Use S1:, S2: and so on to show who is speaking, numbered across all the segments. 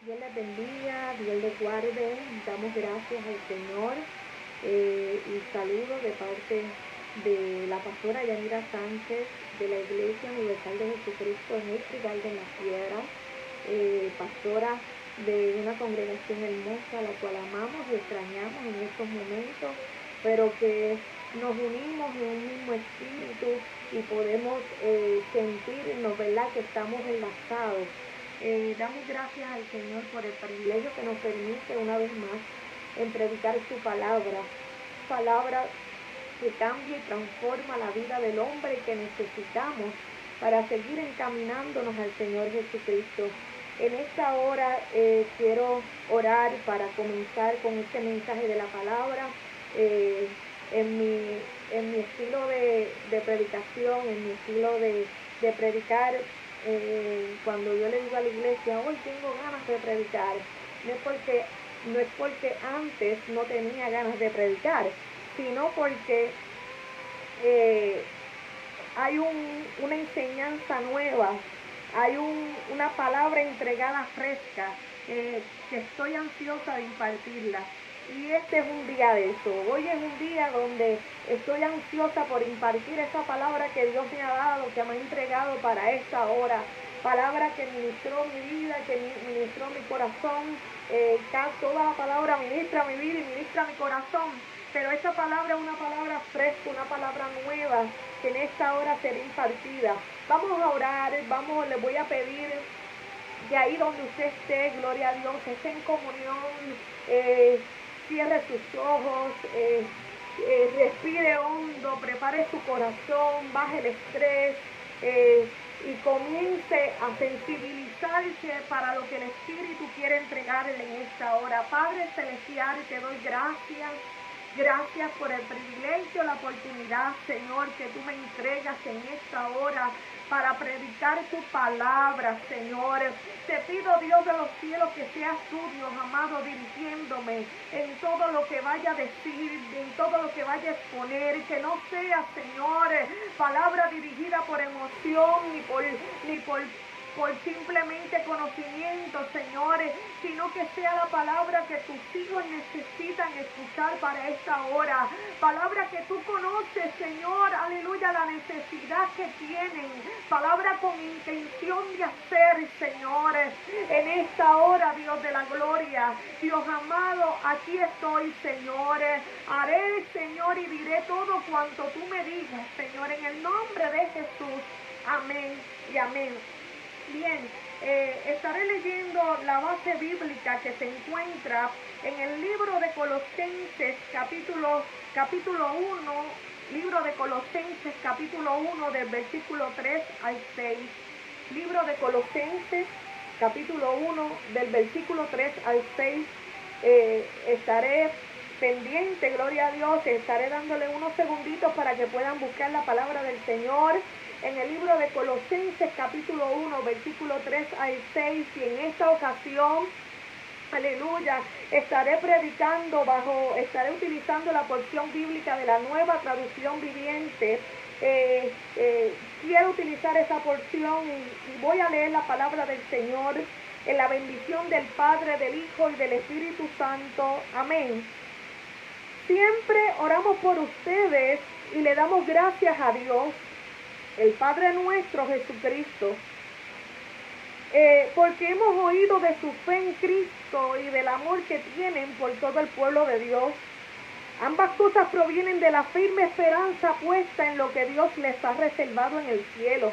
S1: Dios les bendiga, Dios les guarde. Damos gracias al Señor y saludo de parte de la pastora Yanira Sánchez de la Iglesia Universal de Jesucristo en el Trigal de la Sierra, pastora de una congregación hermosa, la cual amamos y extrañamos en estos momentos, pero que nos unimos en un mismo espíritu y podemos sentirnos, ¿verdad?, que estamos enlazados. Damos gracias al Señor por el privilegio que nos permite una vez más en predicar su palabra que cambia y transforma la vida del hombre que necesitamos para seguir encaminándonos al Señor Jesucristo. En esta hora quiero orar para comenzar con este mensaje de la palabra. En mi estilo de predicación, en mi estilo de predicar, cuando yo le digo a la iglesia, hoy tengo ganas de predicar, no es porque antes no tenía ganas de predicar, sino porque hay una enseñanza nueva, hay una palabra entregada fresca, que estoy ansiosa de impartirla. Y este es un día de eso. Hoy es un día donde estoy ansiosa por impartir esa palabra que Dios me ha dado, que me ha entregado para esta hora. Palabra que ministró mi vida, que ministró mi corazón. Toda la palabra ministra mi vida y ministra mi corazón. Pero esa palabra es una palabra fresca, una palabra nueva, que en esta hora será impartida. Vamos a orar, les voy a pedir que ahí donde usted esté, gloria a Dios, esté en comunión, cierre sus ojos, respire hondo, prepare su corazón, baje el estrés y comience a sensibilizarse para lo que el Espíritu quiere entregarle en esta hora. Padre Celestial, te doy gracias. Gracias por el privilegio, la oportunidad, Señor, que tú me entregas en esta hora para predicar tu palabra, Señor. Te pido, Dios de los cielos, que seas tú, Dios amado, dirigiéndome en todo lo que vaya a decir, en todo lo que vaya a exponer, que no sea, Señor, palabra dirigida por emoción ni por simplemente conocimiento, señores, sino que sea la palabra que tus hijos necesitan escuchar para esta hora. Palabra que tú conoces, Señor, aleluya, la necesidad que tienen. Palabra con intención de hacer, señores, en esta hora, Dios de la gloria. Dios amado, aquí estoy, señores. Haré, Señor, y diré todo cuanto tú me digas, Señor, en el nombre de Jesús. Amén y amén. Bien, estaré leyendo la base bíblica que se encuentra en el libro de Colosenses, capítulo 1, libro de Colosenses, capítulo 1, del versículo 3 al 6. Libro de Colosenses, capítulo 1, del versículo 3 al 6. Estaré pendiente, gloria a Dios, estaré dándole unos segunditos para que puedan buscar la palabra del Señor en el libro de Colosenses, capítulo 1, versículo 3 al 6, y en esta ocasión, aleluya, estaré utilizando la porción bíblica de la Nueva Traducción Viviente. Quiero utilizar esa porción y voy a leer la palabra del Señor en la bendición del Padre, del Hijo y del Espíritu Santo. Amén. Siempre oramos por ustedes y le damos gracias a Dios, el Padre nuestro Jesucristo, porque hemos oído de su fe en Cristo y del amor que tienen por todo el pueblo de Dios. Ambas cosas provienen de la firme esperanza puesta en lo que Dios les ha reservado en el cielo.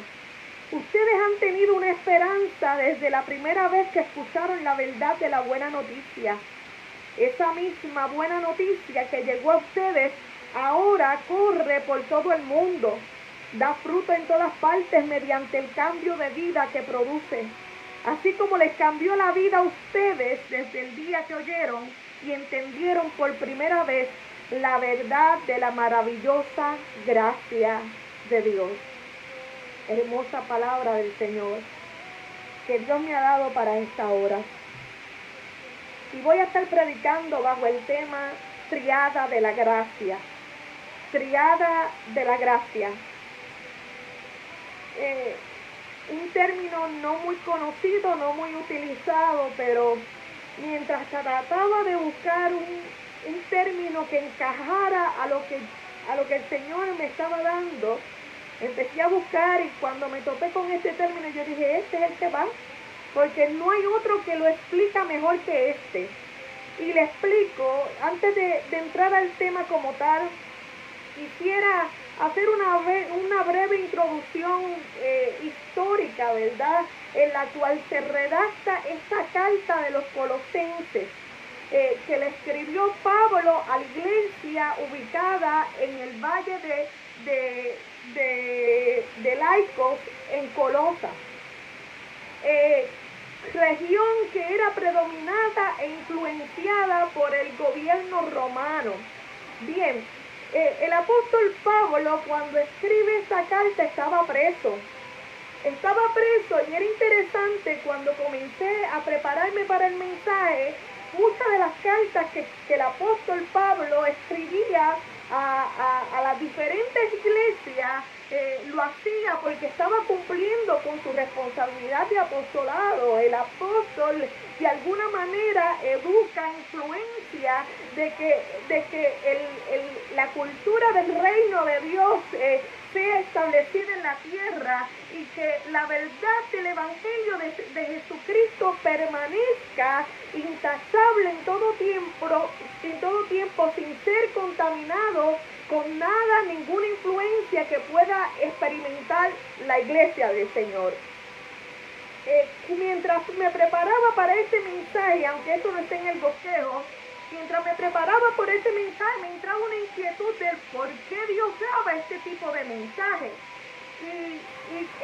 S1: Ustedes han tenido una esperanza desde la primera vez que escucharon la verdad de la buena noticia. Esa misma buena noticia que llegó a ustedes ahora corre por todo el mundo. Da fruto en todas partes mediante el cambio de vida que produce. Así como les cambió la vida a ustedes desde el día que oyeron y entendieron por primera vez la verdad de la maravillosa gracia de Dios. Hermosa palabra del Señor que Dios me ha dado para esta hora. Y voy a estar predicando bajo el tema Triada de la Gracia. Triada de la Gracia. un término no muy conocido, no muy utilizado, pero mientras trataba de buscar un término que encajara a lo que el Señor me estaba dando, empecé a buscar, y cuando me topé con este término yo dije, este es el que va, porque no hay otro que lo explica mejor que este. Y le explico, antes de entrar al tema como tal, quisiera hacer una breve introducción histórica, ¿verdad?, en la cual se redacta esta carta de los Colosenses, que le escribió Pablo a la iglesia ubicada en el valle de Laicos, en Colosas, región que era predominada e influenciada por el gobierno romano. Bien, el apóstol Pablo, cuando escribe esta carta, estaba preso, y era interesante cuando comencé a prepararme para el mensaje. Muchas de las cartas que el apóstol Pablo escribía a las diferentes iglesias, lo hacía porque estaba cumpliendo con su responsabilidad de apostolado. El apóstol de alguna manera educa, influencia de que la cultura del reino de Dios sea establecida en la tierra, y que la verdad del Evangelio de Jesucristo permanezca intachable en todo tiempo, sin ser contaminado con nada, ninguna influencia que pueda experimentar la iglesia del Señor. Mientras me preparaba para este mensaje, aunque esto no esté en el bosquejo, mientras me preparaba por este mensaje, me entraba una inquietud del por qué Dios daba este tipo de mensaje. Y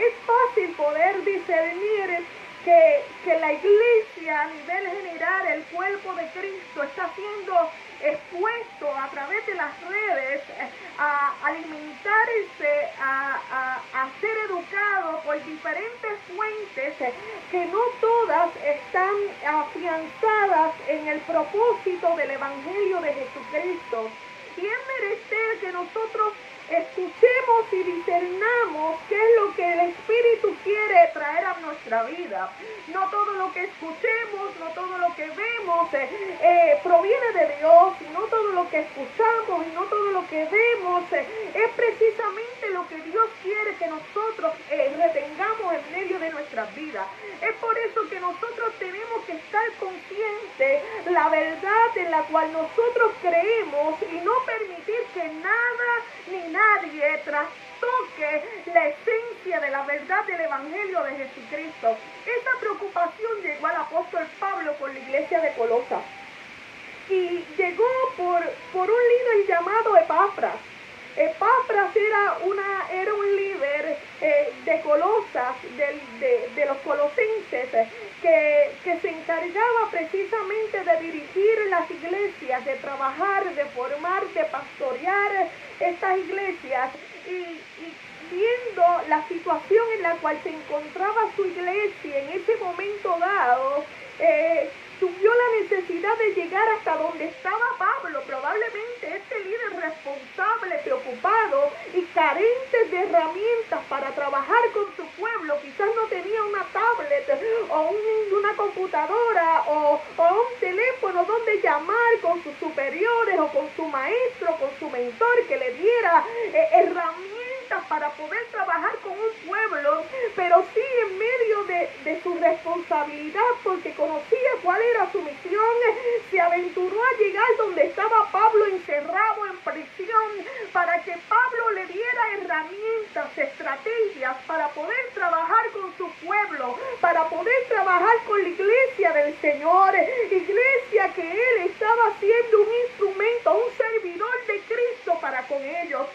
S1: es fácil poder discernir que la iglesia a nivel general, el cuerpo de Cristo, está siendo expuesto a través de las redes a alimentarse, a ser educado por diferentes fuentes que no todas están afianzadas en el propósito del Evangelio de Jesucristo. Y es menester que nosotros escuchemos y discernamos qué es lo que el Espíritu quiere traer a nuestra vida. No todo lo que escuchemos, no todo lo que vemos proviene de Dios, y no todo lo que escuchamos y no todo lo que vemos es precisamente lo que Dios quiere que nosotros retengamos en medio de nuestras vidas. Es por eso que nosotros tenemos que estar conscientes de la verdad en la cual nosotros creemos, y no permitir que nada ni nadie trastoque la esencia de la verdad del Evangelio de Jesucristo. Esa preocupación llegó al apóstol Pablo con la iglesia de Colosas, y llegó por un líder llamado Epafras. Epafras era un líder de Colosas, de los colosenses, que se encargaba precisamente de dirigir las iglesias, de trabajar, de formar, de pastorear estas iglesias. Y viendo la situación en la cual se encontraba su iglesia en ese momento dado, tuvo la necesidad de llegar hasta donde estaba Pablo. Probablemente este líder responsable, preocupado y carente de herramientas para trabajar con su pueblo, quizás no tenía una tablet o una computadora o un teléfono donde llamar con sus superiores o con su maestro, con su mentor, que le diera herramientas para poder trabajar con un pueblo, pero sí en medio de su responsabilidad, porque conocía cuál era su misión, se aventuró a llegar donde estaba Pablo encerrado en prisión, para que Pablo le diera herramientas, estrategias para poder trabajar con su pueblo, para poder trabajar con la iglesia del Señor, iglesia que él estaba siendo un instrumento, un servidor de Cristo para con ellos.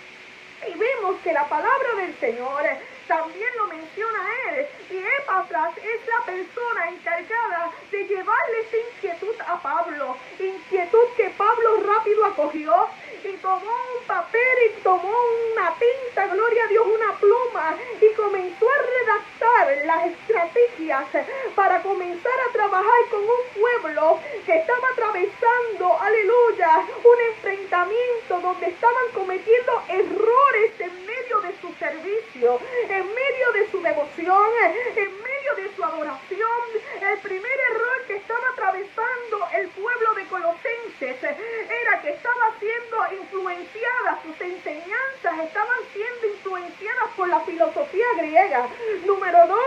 S1: Y vemos que la palabra del Señor también lo menciona a él, y Epafras es la persona encargada de llevarle esa inquietud a Pablo, inquietud que Pablo rápido acogió, y tomó un papel y tomó una tinta, gloria a Dios, una pluma, y comenzó a redactar las estrategias para comenzar a trabajar con un pueblo que estaba atravesando, aleluya, un enfrentamiento donde estaban cometiendo errores en medio de de su servicio, en medio de su devoción, en medio de su adoración. El primer error que estaba atravesando el pueblo de Colosenses era que estaba siendo influenciada, sus enseñanzas estaban siendo influenciadas por la filosofía griega. Número 2,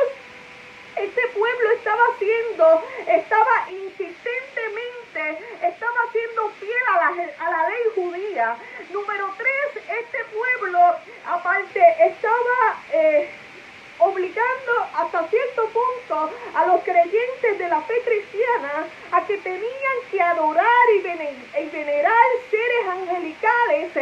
S1: este pueblo estaba insistentemente, estaba siendo fiel a la ley judía. Número 3, este pueblo, aparte, estaba obligando hasta cierto punto a los creyentes de la fe cristiana a que tenían que adorar y venerar seres angelicales,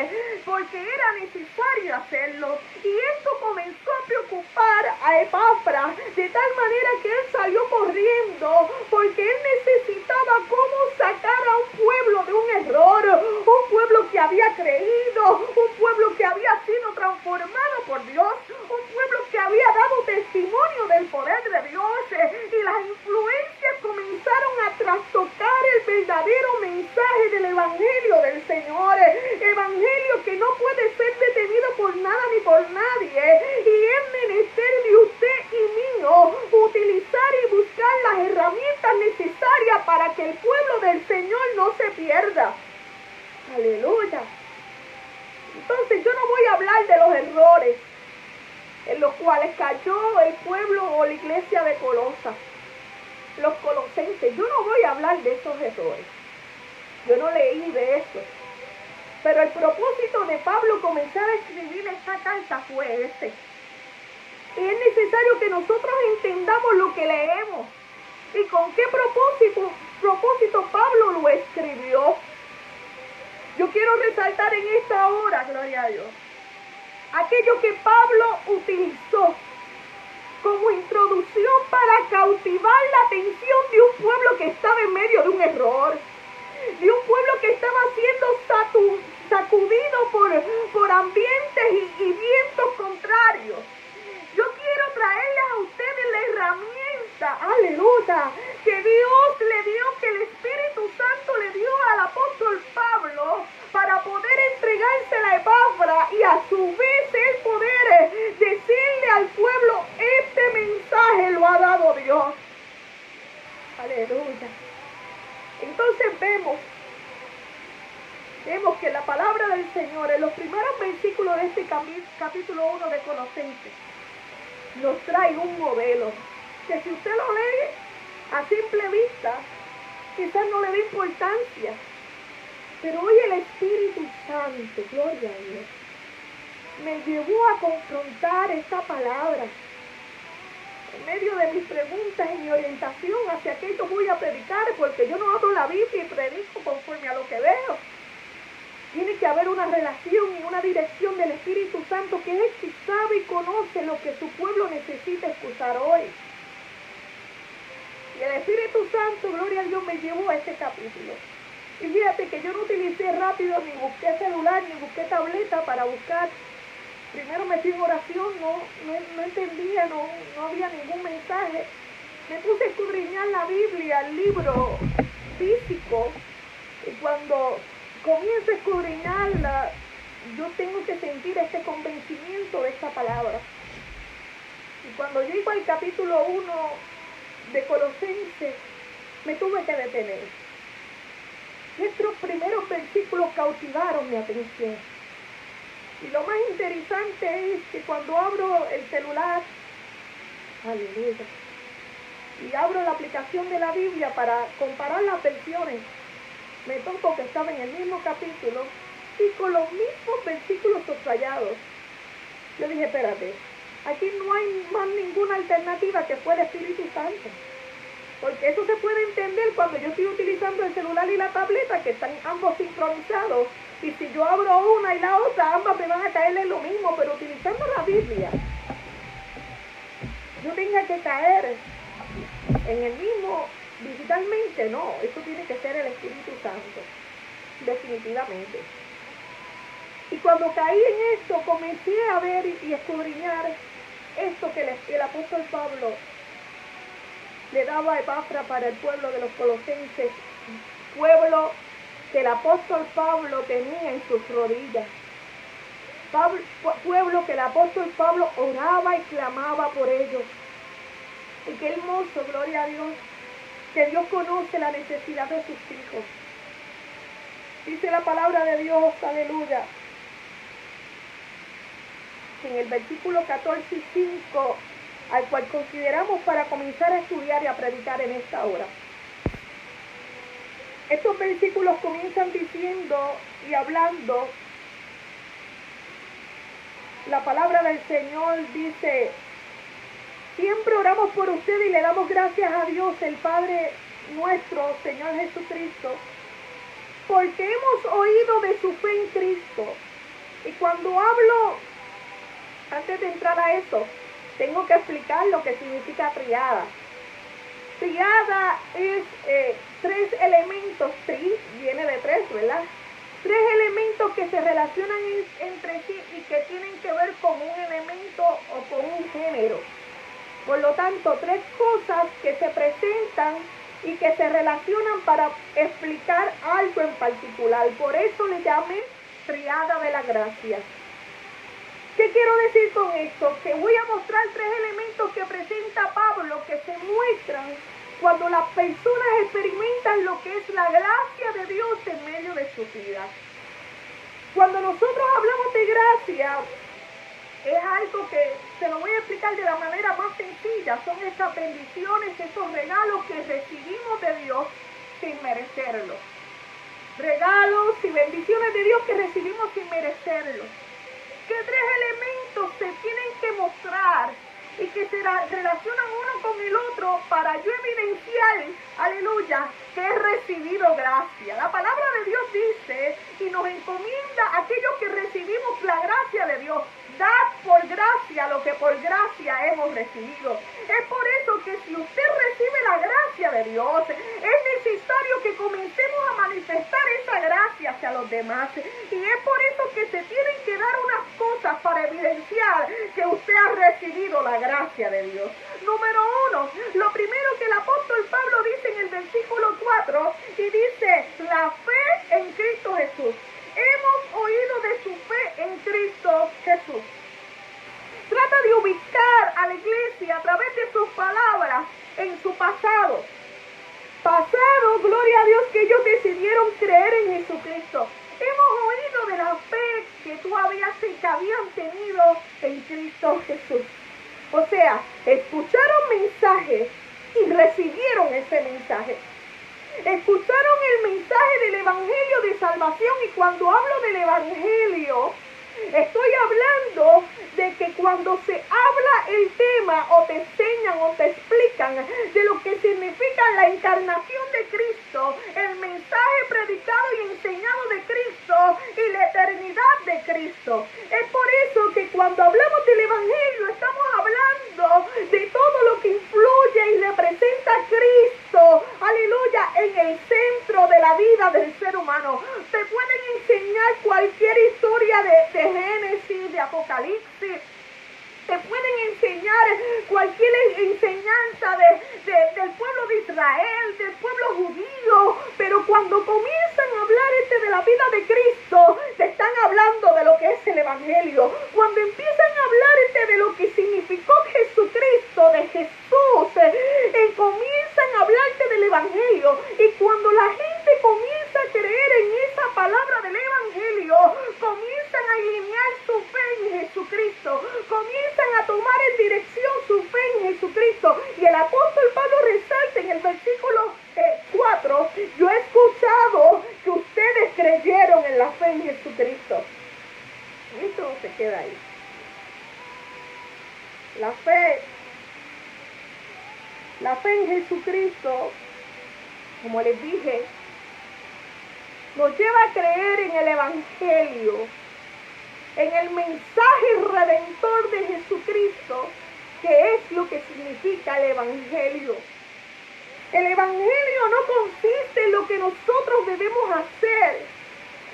S1: porque era necesario hacerlo. Y esto comenzó a preocupar a Epafras, de tal manera que él salió corriendo, porque él necesitaba cómo sacar a un pueblo de un error, un pueblo que había creído, un pueblo que había sido transformado por Dios, un pueblo que había dado testimonio del poder de Dios, y las influencias comenzaron a trastocar el verdadero mensaje del evangelio del Señor, evangelio que no puede ser detenido por nada ni por nadie, y es menester de usted y mío utilizar y buscar las herramientas necesarias para que el pueblo del Señor no se pierda. Aleluya. Entonces yo no voy a hablar de los errores en los cuales cayó el pueblo o la iglesia de Colosas, los colosenses. Yo no voy a hablar de esos errores. Yo no leí de eso. Pero el propósito de Pablo comenzar a escribir esta carta fue ese. Y es necesario que nosotros entendamos lo que leemos y con qué propósito Pablo lo escribió. Yo quiero resaltar en esta hora, gloria a Dios, aquello que Pablo utilizó como introducción para cautivar la atención de un pueblo que estaba en medio de un error, de un pueblo que estaba siendo sacudido por ambientes y vientos contrarios. Yo quiero traerles a ustedes la herramienta, aleluya, que Dios le dio, que el Espíritu Santo le dio al apóstol Pablo para poder entregársela a Epafras y a su vez el poder decirle al pueblo: este mensaje lo ha dado Dios. Aleluya. Entonces vemos que la palabra del Señor en los primeros versículos de este capítulo 1 de Colosenses nos trae un modelo que si usted lo lee a simple vista quizás no le dé importancia, pero hoy el Espíritu Santo, gloria a Dios, me llevó a confrontar esta palabra en medio de mis preguntas y mi orientación hacia qué yo voy a predicar, porque yo no abro la Biblia y predico conforme a lo que veo. Tiene que haber una relación y una dirección del Espíritu Santo, que es el que sabe y conoce lo que su pueblo necesita escuchar hoy. Y el Espíritu Santo, gloria a Dios, me llevó a este capítulo. Y fíjate que yo no utilicé rápido, ni busqué celular, ni busqué tableta para buscar. Primero me fui en oración, no entendía, no había ningún mensaje. Me puse a escudriñar la Biblia, el libro físico, y cuando comienzo a escudriñarla, yo tengo que sentir este convencimiento de esta palabra. Y cuando llego al capítulo 1 de Colosenses, me tuve que detener. Estos primeros versículos cautivaron mi atención. Y lo más interesante es que cuando abro el celular, aleluya, y abro la aplicación de la Biblia para comparar las versiones, me toco que estaba en el mismo capítulo y con los mismos versículos subrayados. Yo dije, espérate, aquí no hay más ninguna alternativa que fue el Espíritu Santo. Porque eso se puede entender cuando yo estoy utilizando el celular y la tableta, que están ambos sincronizados. Y si yo abro una y la otra, ambas me van a caer en lo mismo. Pero utilizando la Biblia, yo tenga que caer en el mismo digitalmente, no. Eso tiene que ser el Espíritu Santo, definitivamente. Y cuando caí en esto, comencé a ver y escudriñar esto que el apóstol Pablo le daba a Epafras para el pueblo de los colosenses, pueblo que el apóstol Pablo tenía en sus rodillas. pueblo que el apóstol Pablo oraba y clamaba por ellos. Y qué hermoso, gloria a Dios, que Dios conoce la necesidad de sus hijos. Dice la palabra de Dios, aleluya, en el versículo 14 y 5, al cual consideramos para comenzar a estudiar y a predicar en esta hora. Estos versículos comienzan diciendo y hablando, la palabra del Señor dice: siempre oramos por usted y le damos gracias a Dios, el Padre nuestro, Señor Jesucristo, porque hemos oído de su fe en Cristo. Y cuando hablo, antes de entrar a eso, tengo que explicar lo que significa triada. Triada es tres elementos, viene de tres, ¿verdad? Tres elementos que se relacionan entre sí y que tienen que ver con un elemento o con un género. Por lo tanto, tres cosas que se presentan y que se relacionan para explicar algo en particular. Por eso le llamé triada de la gracia. ¿Qué quiero decir con esto? Que voy a mostrar tres elementos que presenta Pablo que se muestran cuando las personas experimentan lo que es la gracia de Dios en medio de su vida. Cuando nosotros hablamos de gracia, es algo que se lo voy a explicar de la manera más sencilla. Son estas bendiciones, esos regalos que recibimos de Dios sin merecerlo. Regalos y bendiciones de Dios que recibimos sin merecerlo. ¿Qué tres elementos se tienen que mostrar y que se relacionan uno con el otro para yo evidenciar, aleluya, que he recibido gracia? La palabra de Dios dice y nos encomienda a aquellos que recibimos la gracia de Dios: dad por gracia lo que por gracia hemos recibido. Es por eso que si usted recibe la gracia de Dios, es necesario que comencemos a manifestar esa gracia hacia los demás. Y es por eso que se tienen que dar unas cosas para evidenciar que usted ha recibido la gracia de Dios. Número uno, lo primero que el apóstol Pablo dice en el versículo 4, y dice: la fe en Cristo Jesús. Hemos oído de su fe en Cristo Jesús. Trata de ubicar a la iglesia a través de sus palabras en su pasado. Pasado, gloria a Dios, que ellos decidieron creer en Jesucristo. Hemos oído de la fe que tú habías y que habían tenido en Cristo Jesús. O sea, escucharon mensajes y recibieron ese mensaje. Escucharon el mensaje del evangelio de salvación, y cuando hablo del evangelio, estoy hablando de que cuando se habla el tema o te enseñan o te explican de lo que significa la encarnación de Cristo, el mensaje predicado y enseñado de Cristo y la eternidad de Cristo. Es por eso que cuando hablamos del evangelio estamos hablando de todo lo que influye y representa a Cristo, aleluya, en el centro de la vida del ser humano. Te pueden enseñar cualquier historia de Génesis, de Apocalipsis. Te pueden enseñar cualquier enseñanza del pueblo de Israel, del pueblo judío, pero cuando comienzan a hablar de la vida de Cristo, te están hablando de lo que es el evangelio. Cuando empiezan a hablar de lo que significó Jesucristo, de Jesús, comienzan a hablarte del evangelio. Y cuando la gente comienza a creer en esa palabra del evangelio, comienzan a alinear su fe en Jesucristo, comienzan a tomar en dirección su fe en Jesucristo. Y el apóstol Pablo resalta en el versículo 4, yo he escuchado que ustedes creyeron en la fe en Jesucristo. Y esto no se queda ahí. La fe en Jesucristo, como les dije, nos lleva a creer en el evangelio, en el mensaje redentor de Jesucristo, que es lo que significa el evangelio. El evangelio no consiste en lo que nosotros debemos hacer.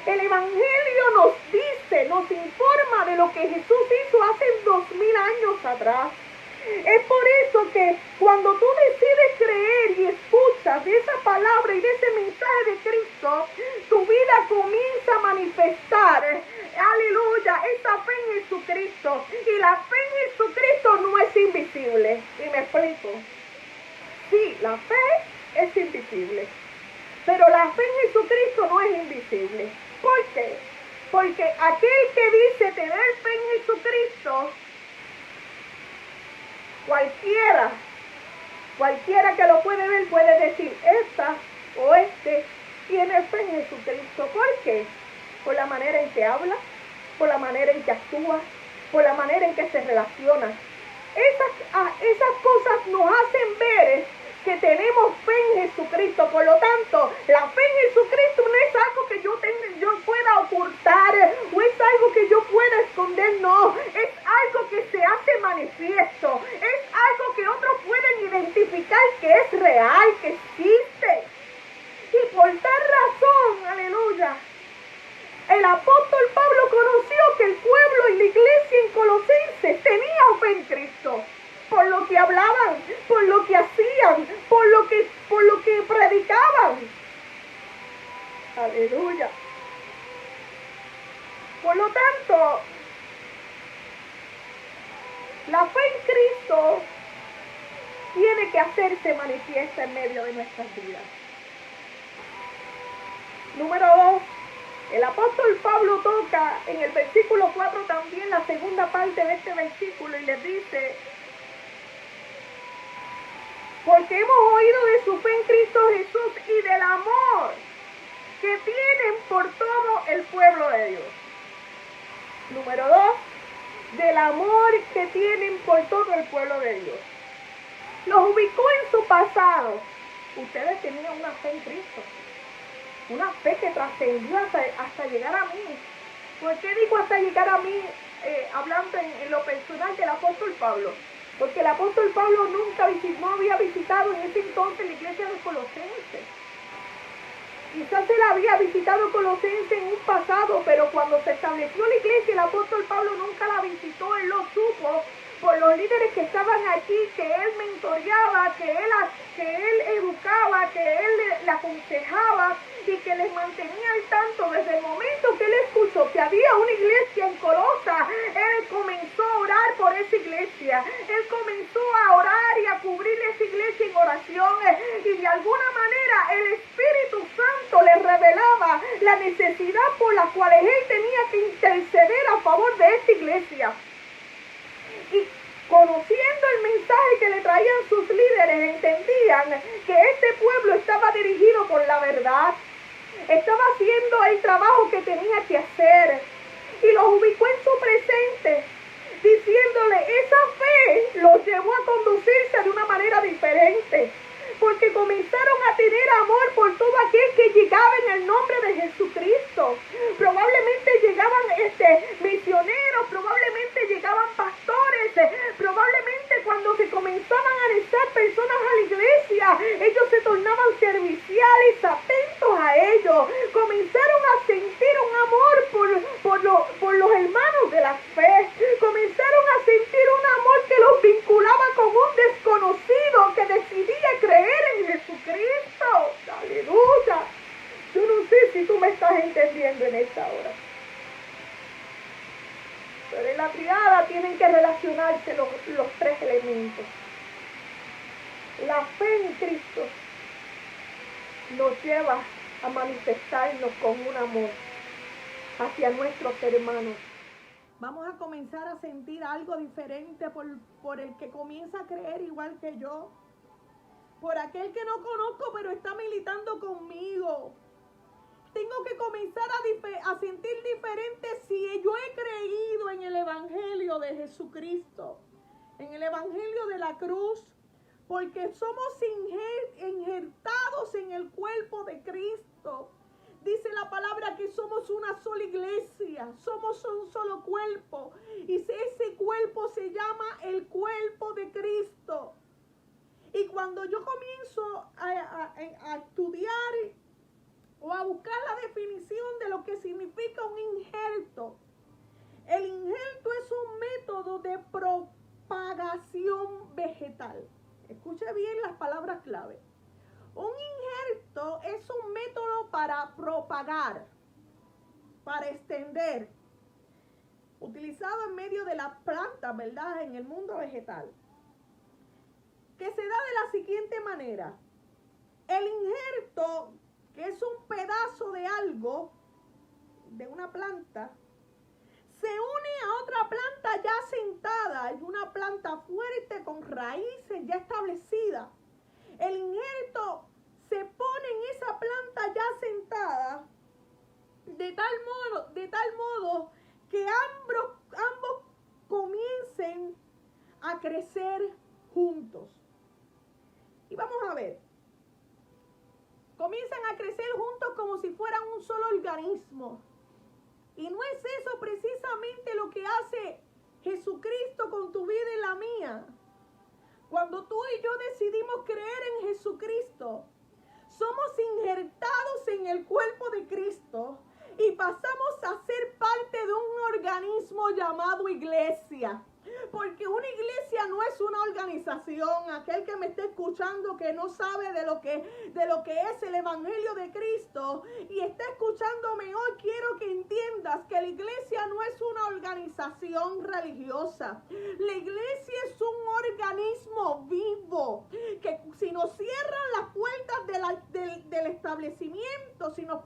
S1: El evangelio nos dice, nos informa de lo que Jesús hizo hace 2000 años atrás. Es por eso que cuando tú decides creer y escuchas de esa palabra y de ese mensaje de Cristo, tu vida comienza a manifestar aleluya, esa fe en Jesucristo. Y la fe en Jesucristo no es invisible. Y me explico. Sí, la fe es invisible. Pero la fe en Jesucristo no es invisible. ¿Por qué? Porque aquel que dice tener fe en Jesucristo, cualquiera que lo puede ver puede decir, esta o este tiene fe en Jesucristo. ¿Por qué? Por la manera en que habla, por la manera en que actúa, por la manera en que se relaciona. Esas cosas nos hacen ver que tenemos fe en Jesucristo. Por lo tanto, la fe en Jesucristo no es algo que yo pueda ocultar o es algo que yo pueda esconder, no, es algo que se hace manifiesto, es algo que otros pueden identificar que es real, que existe. Y por tal razón, aleluya, el apóstol Pablo conoció que el pueblo y la iglesia en Colosenses tenía fe en Cristo, por lo que hablaban, por lo que hacían, por lo que predicaban. Aleluya. Por lo tanto, la fe en Cristo tiene que hacerse manifiesta en medio de nuestras vidas. Número 2. El apóstol Pablo toca en el versículo 4 también la segunda parte de este versículo y les dice: porque hemos oído de su fe en Cristo Jesús y del amor que tienen por todo el pueblo de Dios. Número 2, del amor que tienen por todo el pueblo de Dios. Los ubicó en su pasado. Ustedes tenían una fe en Cristo. Una fe que trascendió hasta llegar a mí. ¿Por qué digo hasta llegar a mí? Hablando en lo personal del apóstol Pablo. Porque el apóstol Pablo no había visitado en ese entonces la iglesia de Colosenses. Quizás él había visitado Colosenses en un pasado, pero cuando se estableció la iglesia, el apóstol Pablo nunca la visitó. Él lo supo por los líderes que estaban aquí, que él mentoreaba, que él educaba, que él le aconsejaba y que les mantenía al tanto. Desde el momento que él escuchó que había una iglesia en Colosa, él comenzó a orar por esa iglesia. Él comenzó a orar y a cubrir esa iglesia en oraciones. Y de alguna manera el Espíritu Santo le revelaba la necesidad por la cual él tenía que interceder a favor de esta iglesia. Y conociendo el mensaje que le traían sus líderes, entendían que este pueblo estaba dirigido por la verdad. Estaba haciendo el trabajo que tenía que hacer. Y los ubicó en su presente, diciéndole, esa fe los llevó a conducirse de una manera diferente. Porque comenzaron a tener amor por todo aquel que llegaba en el nombre de Jesucristo. Probablemente llegaban misioneros, probablemente llegaban pastores, probablemente cuando se comenzaban a anexar personas a la iglesia, ellos se tornaban serviciales, atentos a ellos. Comenzaron a sentir un amor por los hermanos de la fe. Comenzaron a sentir un amor que los vinculaba con un desconocido que decidía creer en Jesucristo. Aleluya. Yo no sé si tú me estás entendiendo en esta hora. Pero en la triada tienen que relacionarse los tres elementos. La fe en Cristo nos lleva a manifestarnos con un amor hacia nuestros hermanos. Vamos a comenzar a sentir algo diferente por el que comienza a creer igual que yo. Por aquel que no conozco pero está militando conmigo. Tengo que comenzar a sentir diferente si yo he creído en el Evangelio de Jesucristo, en el Evangelio de la cruz, porque somos injertados en el cuerpo de Cristo. Dice la palabra que somos una sola iglesia, somos un solo cuerpo, y ese cuerpo se llama el cuerpo de Cristo. Y cuando yo comienzo a estudiar o a buscar la definición de lo que significa un injerto, el injerto es un método de propagación vegetal. Escuche bien las palabras clave. Un injerto es un método para propagar, para extender utilizado en medio de las plantas, ¿verdad? En el mundo vegetal, que se da de la siguiente manera. El injerto, que es un pedazo de algo, de una planta, se une a otra planta ya sentada, es una planta fuerte con raíces ya establecidas. El injerto se pone en esa planta ya sentada de tal modo que ambos comiencen a crecer juntos. Y vamos a ver, comienzan a crecer juntos como si fueran un solo organismo. Y no es eso precisamente lo que hace Jesucristo con tu vida y la mía. Cuando tú y yo decidimos creer en Jesucristo, somos injertados en el cuerpo de Cristo y pasamos a ser parte de un organismo llamado iglesia. Porque una iglesia no es una organización. Aquel que me esté escuchando que no sabe de lo que es el evangelio de Cristo y está escuchándome hoy, quiero que entiendas que la iglesia no es una organización religiosa. La iglesia es un organismo vivo que si nos cierran las puertas del establecimiento, si nos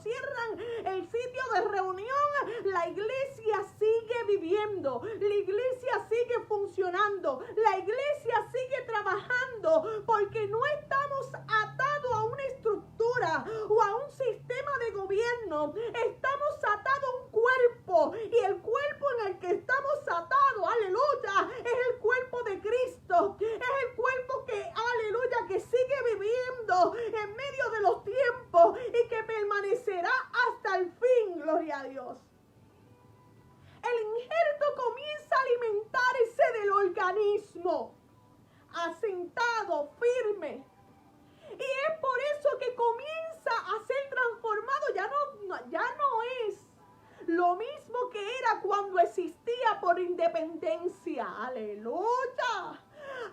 S1: cierran el sitio de reunión, la iglesia sigue viviendo. La iglesia sigue funcionando, la iglesia sigue trabajando, porque no estamos atados a una estructura o a un sistema de gobierno, estamos atados a un cuerpo, y el cuerpo en el que estamos atados, aleluya, es el cuerpo de Cristo, es el cuerpo que, aleluya, que sigue viviendo en medio de los tiempos y que permanecerá hasta el fin, gloria a Dios. El injerto comienza a alimentarse del organismo, asentado, firme. Y es por eso que comienza a ser transformado. Ya no es lo mismo que era cuando existía por independencia. Aleluya.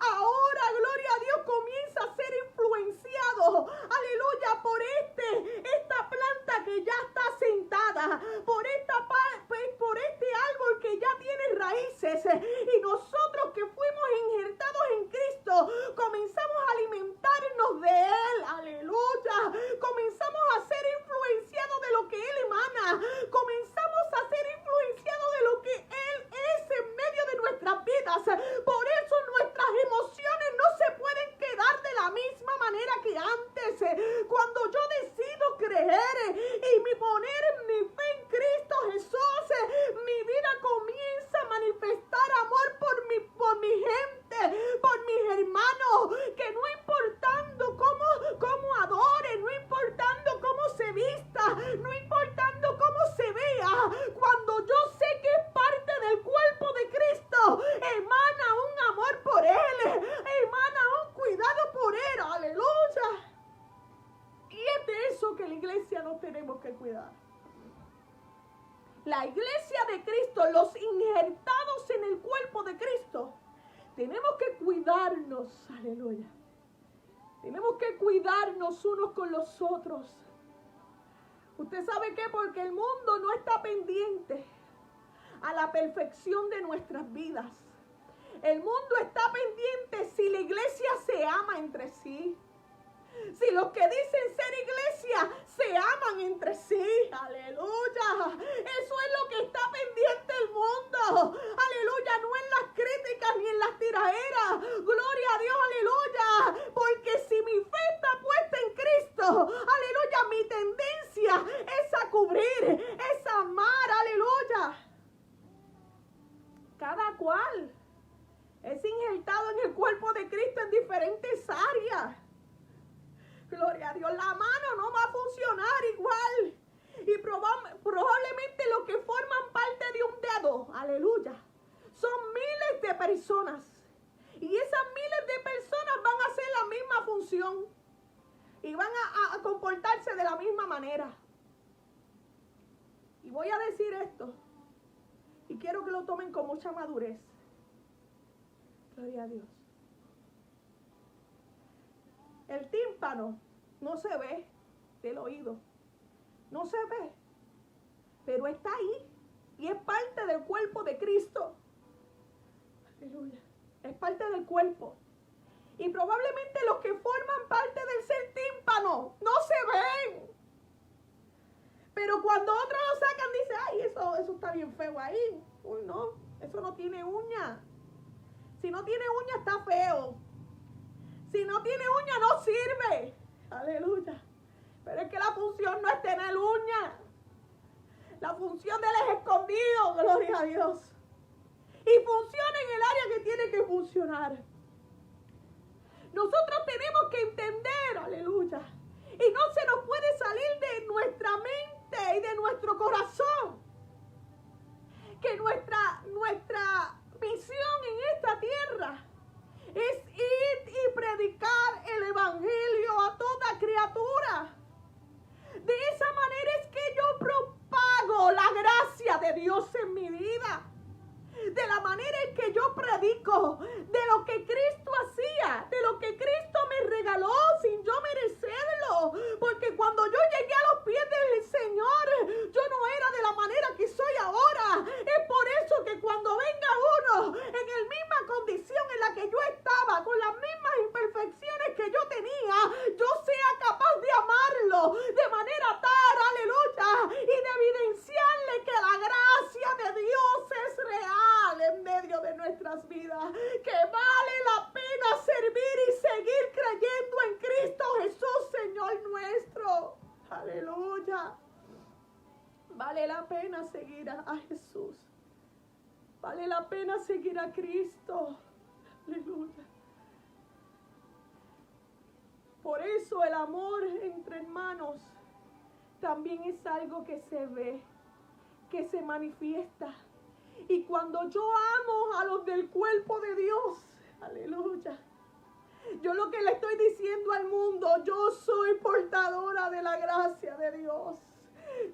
S1: Ahora, gloria a Dios, comienza a ser influenciado, aleluya, por esta planta que ya está sentada, por este árbol que ya tiene raíces, y nosotros que fuimos injertados en Cristo, comenzamos a alimentarnos de Él, aleluya, comenzamos a ser influenciados de lo que Él emana, comenzamos a ser influenciados de lo que Él es en medio de nuestras vidas. Por eso nuestras emociones no se pueden quedar de la misma manera que antes. Cuando yo decido creer y poner mi fe en Cristo Jesús, mi vida comienza a manifestar amor por mi gente, por mis hermanos, que no importando cómo adore, no importando cómo se vista, no importando cómo se vea, cuando yo sé que es parte del cuerpo de Cristo, emana un amor por Él, emana un cuidado por Él, aleluya. Y es de eso que la iglesia nos tenemos que cuidar. La iglesia de Cristo, los injertados en el cuerpo de Cristo, tenemos que cuidarnos, aleluya. Tenemos que cuidarnos unos con los otros. ¿Usted sabe qué? Porque el mundo no está pendiente a la perfección de nuestras vidas. El mundo está pendiente si la iglesia se ama entre sí. Si los que dicen ser iglesia se aman entre sí, aleluya. Eso es lo que está pendiente el mundo, aleluya, no en las críticas ni en las tiraderas, gloria a Dios, aleluya, porque si mi fe está puesta en Cristo, aleluya, mi tendencia es a cubrir, es a amar, aleluya. Cada cual es injertado en el cuerpo de Cristo en diferentes áreas. Gloria a Dios, la mano no va a funcionar igual. Y probablemente los que forman parte de un dedo, aleluya, son miles de personas. Y esas miles de personas van a hacer la misma función. Y van a comportarse de la misma manera. Y voy a decir esto. Y quiero que lo tomen con mucha madurez. Gloria a Dios. El tímpano no se ve del oído. No se ve. Pero está ahí. y es parte del cuerpo de Cristo. Aleluya. Es parte del cuerpo. Y probablemente los que forman parte del ser tímpano no se ven. Pero cuando otros lo sacan, dice, ay, eso está bien feo ahí. Uy, no, eso no tiene uña. Si no tiene uña, está feo. Si no tiene uña, no sirve. Aleluya. Pero es que la función no es tener uña. La función de él es escondido, gloria a Dios. Y funciona en el área que tiene que funcionar. Nosotros tenemos que entender, aleluya. Y no se nos puede salir de nuestra mente y de nuestro corazón que nuestra misión en esta tierra es ir y predicar el evangelio a toda criatura. De esa manera es que yo propago la gracia de Dios en mi vida. De la manera en que yo predico, de lo que Cristo hacía, de lo que Cristo me regaló sin yo merecerlo. Porque cuando yo llegué a los pies del Señor, yo no era de la manera que soy ahora. Es por eso que cuando venga uno en la misma condición en la que yo estaba, con las mismas imperfecciones que yo tenía, yo sea capaz de amarlo de manera tal, aleluya, y de evidenciarle que la gracia de Dios es real en medio de nuestras vidas, que vale la pena servir y seguir creyendo en Cristo Jesús, Señor nuestro. Aleluya. Vale la pena seguir a Jesús. Vale la pena seguir a Cristo. Aleluya. Por eso el amor entre hermanos también es algo que se ve, que se manifiesta. Y cuando yo amo a los del cuerpo de Dios, aleluya, yo lo que le estoy diciendo al mundo, yo soy portadora de la gracia de Dios.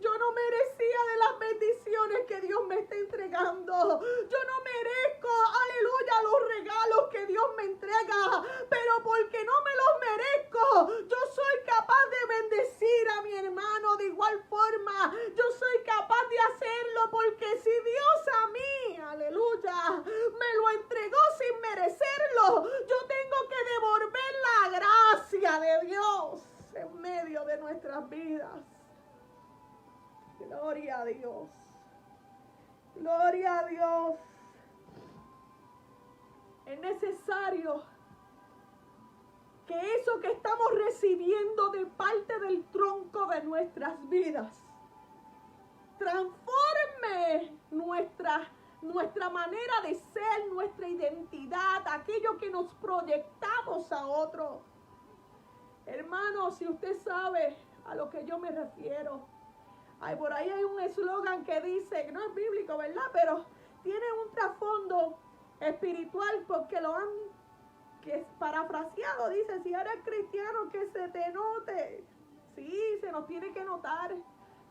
S1: Yo no merecía de las bendiciones que Dios me está entregando. Yo no merezco, aleluya, los regalos que Dios me entrega. Pero porque no me los merezco, yo soy capaz de bendecir a mi hermano de igual forma. Yo soy capaz de hacerlo porque si Dios a mí, aleluya, me lo entregó sin merecerlo, yo tengo que devolver la gracia de Dios en medio de nuestras vidas. Gloria a Dios. Gloria a Dios. Es necesario que eso que estamos recibiendo de parte del tronco de nuestras vidas transforme nuestra manera de ser, nuestra identidad, aquello que nos proyectamos a otro. Hermano, si usted sabe a lo que yo me refiero, por ahí hay un eslogan que dice, no es bíblico, ¿verdad? Pero tiene un trasfondo espiritual porque lo han parafraseado. Dice, si eres cristiano, que se te note. Sí, se nos tiene que notar.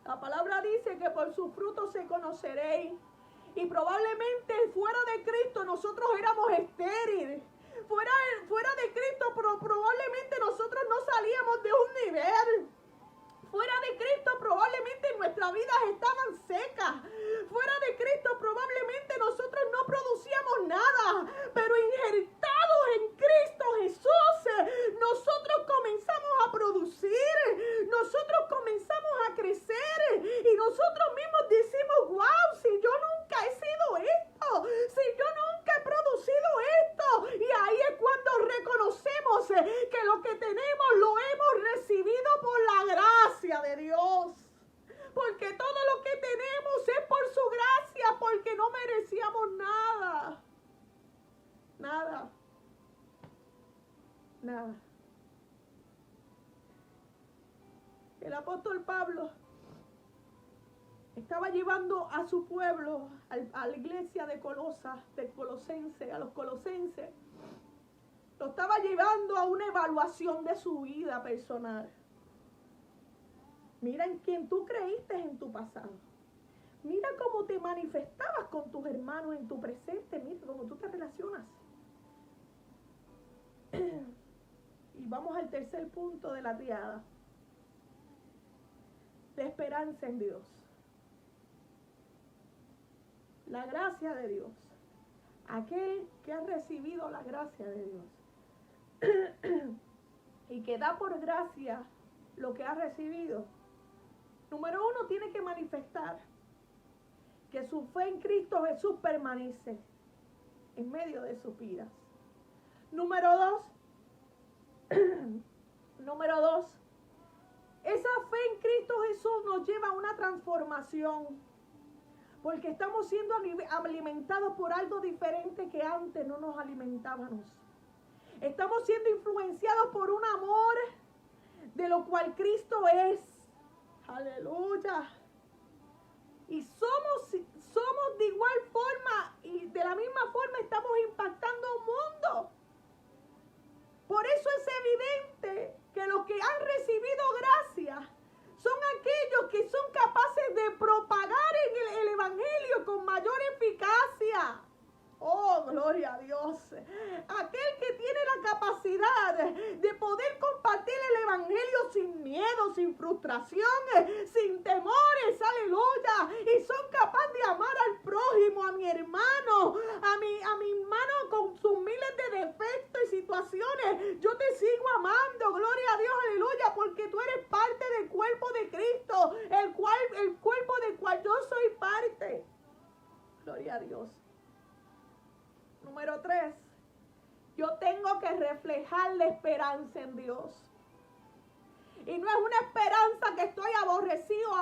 S1: La palabra dice que por sus frutos se conoceréis. Y probablemente fuera de Cristo nosotros éramos estériles. Fuera de Cristo probablemente nosotros no salíamos de un nivel. Fuera de Cristo probablemente nuestras vidas estaban secas. Fuera de Cristo probablemente nosotros no producíamos nada. Pero injertados en Cristo Jesús, nosotros comenzamos a producir. Nosotros comenzamos a crecer. Y nosotros mismos decimos, wow, si yo nunca he sido esto. Si yo nunca he producido esto. Y ahí es cuando reconocemos que lo que tenemos lo hemos recibido por la gracia de Dios. Porque todo lo que tenemos es por su gracia, porque no merecíamos nada. Nada. Nada. El apóstol Pablo estaba llevando a su pueblo, a la iglesia de a los colosenses. Lo estaba llevando a una evaluación de su vida personal. Mira en quién tú creíste en tu pasado. Mira cómo te manifestabas con tus hermanos en tu presente. Mira cómo tú te relacionas. Y vamos al tercer punto de la triada. La esperanza en Dios. La gracia de Dios. Aquel que ha recibido la gracia de Dios. Y que da por gracia lo que ha recibido. Número uno, tiene que manifestar que su fe en Cristo Jesús permanece en medio de sus vidas. Número dos, esa fe en Cristo Jesús nos lleva a una transformación, porque estamos siendo alimentados por algo diferente que antes no nos alimentábamos. Estamos siendo influenciados por un amor de lo cual Cristo es. Aleluya. Y somos de igual forma y de la misma forma estamos impactando a un mundo. Por eso es evidente que los que han recibido gracia son aquellos que son capaces de propagar el evangelio con mayor eficacia. Oh, gloria a Dios. Aquel que tiene la capacidad de poder compartir el evangelio sin miedo, sin frustración, sin temores, aleluya. Y son capaces de amar al prójimo, a mi hermano, a mi hermano con sus miles de defectos y situaciones. Yo te sigo amando, gloria a Dios, aleluya, porque tú eres parte del cuerpo de Cristo, el cuerpo del cual yo soy parte. Gloria a Dios. Número 3, yo tengo que reflejar la esperanza en Dios. Y no es una esperanza que estoy aborrecido o